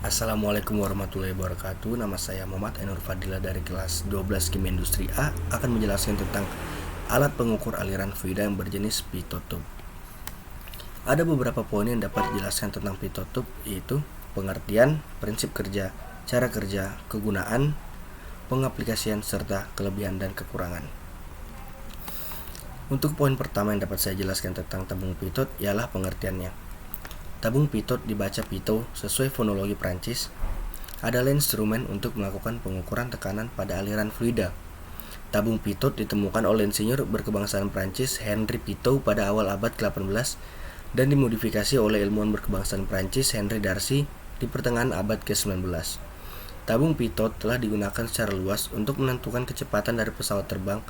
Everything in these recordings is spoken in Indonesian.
Assalamualaikum warahmatullahi wabarakatuh. Nama saya Muhammad Ainur Fadila dari kelas 12 Kimia Industri A akan menjelaskan tentang alat pengukur aliran fluida yang berjenis pitot tube. Ada beberapa poin yang dapat dijelaskan tentang pitot tube, yaitu pengertian, prinsip kerja, cara kerja, kegunaan, pengaplikasian, serta kelebihan dan kekurangan. Untuk poin pertama yang dapat saya jelaskan tentang tabung pitot ialah pengertiannya. Tabung pitot dibaca pitot sesuai fonologi Prancis adalah instrumen untuk melakukan pengukuran tekanan pada aliran fluida. Tabung pitot ditemukan oleh insinyur berkebangsaan Prancis Henri Pitot pada awal abad ke-18 dan dimodifikasi oleh ilmuwan berkebangsaan Prancis Henri Darcy di pertengahan abad ke-19. Tabung pitot telah digunakan secara luas untuk menentukan kecepatan dari pesawat terbang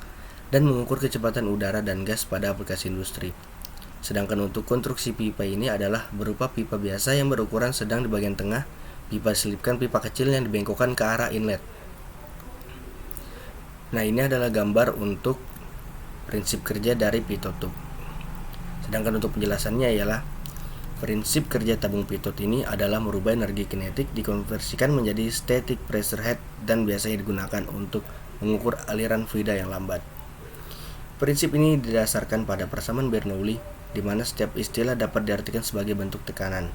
dan mengukur kecepatan udara dan gas pada aplikasi industri. Sedangkan untuk konstruksi pipa ini adalah berupa pipa biasa yang berukuran sedang di bagian tengah. Pipa diselipkan pipa kecil yang dibengkokkan ke arah inlet. Nah, ini adalah gambar untuk prinsip kerja dari pitot tube. Sedangkan untuk penjelasannya ialah prinsip kerja tabung pitot ini adalah merubah energi kinetik dikonversikan menjadi static pressure head dan biasanya digunakan untuk mengukur aliran fluida yang lambat. Prinsip ini didasarkan pada persamaan Bernoulli, di mana setiap istilah dapat diartikan sebagai bentuk tekanan.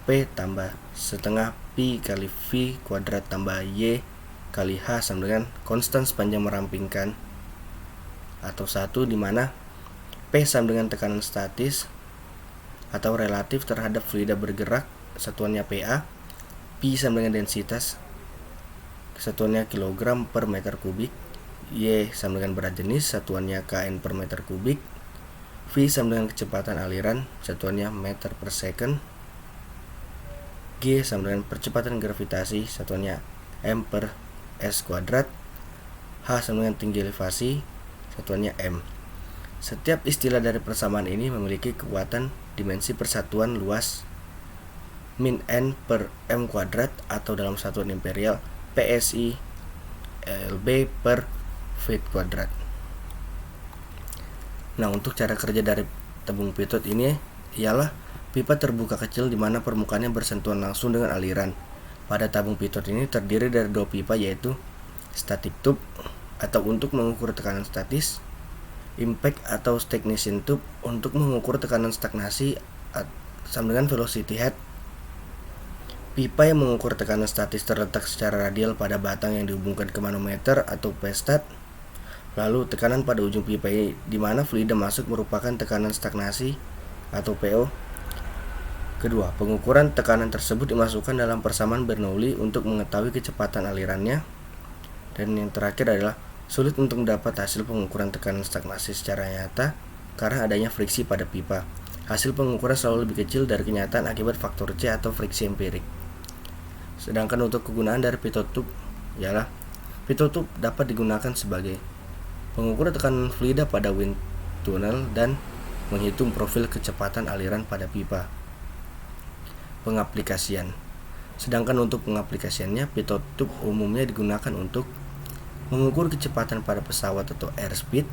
P tambah setengah Pi kali V kuadrat tambah Y kali H sama dengan konstan sepanjang merampingkan, atau 1, di mana P sama dengan tekanan statis atau relatif terhadap fluida bergerak, satuannya PA, Pi sama dengan densitas, satuannya kilogram per meter kubik, Y sama dengan berat jenis, satuannya kN per meter kubik, V sama dengan kecepatan aliran, satuannya meter per second, G sama dengan percepatan gravitasi, satuannya M per S kuadrat, H sama dengan tinggi elevasi, satuannya M. Setiap istilah dari persamaan ini memiliki kekuatan dimensi persatuan luas min N per M kuadrat atau dalam satuan imperial PSI LB per feet kuadrat. Nah, untuk cara kerja dari tabung pitot ini ialah pipa terbuka kecil di mana permukaannya bersentuhan langsung dengan aliran. Pada tabung pitot ini terdiri dari 2 pipa, yaitu static tube atau untuk mengukur tekanan statis, impact atau stagnation tube untuk mengukur tekanan stagnasi sama dengan velocity head. Pipa yang mengukur tekanan statis terletak secara radial pada batang yang dihubungkan ke manometer atau pestat. Lalu tekanan pada ujung pipa ini di mana fluida masuk merupakan tekanan stagnasi atau PO. Kedua, pengukuran tekanan tersebut dimasukkan dalam persamaan Bernoulli untuk mengetahui kecepatan alirannya. Dan yang terakhir adalah sulit untuk mendapat hasil pengukuran tekanan stagnasi secara nyata karena adanya friksi pada pipa. Hasil pengukuran selalu lebih kecil dari kenyataan akibat faktor C atau friksi empirik. Sedangkan untuk kegunaan dari pitot tube ialah pitot tube dapat digunakan sebagai pengukur tekanan fluida pada wind tunnel dan menghitung profil kecepatan aliran pada pipa. Pengaplikasian. Sedangkan untuk pengaplikasiannya, pitot tube umumnya digunakan untuk mengukur kecepatan pada pesawat atau airspeed,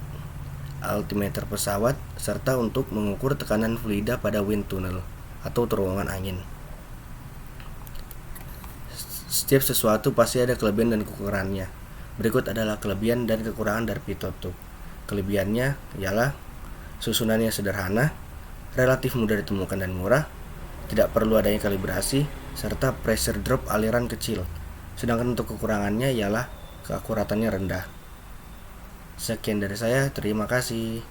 altimeter pesawat, serta untuk mengukur tekanan fluida pada wind tunnel atau terowongan angin. Setiap sesuatu pasti ada kelebihan dan kekurangannya. Berikut adalah kelebihan dan kekurangan dari pitot tube. Kelebihannya ialah susunannya sederhana, relatif mudah ditemukan dan murah, tidak perlu adanya kalibrasi, serta pressure drop aliran kecil. Sedangkan untuk kekurangannya ialah keakuratannya rendah. Sekian dari saya, terima kasih.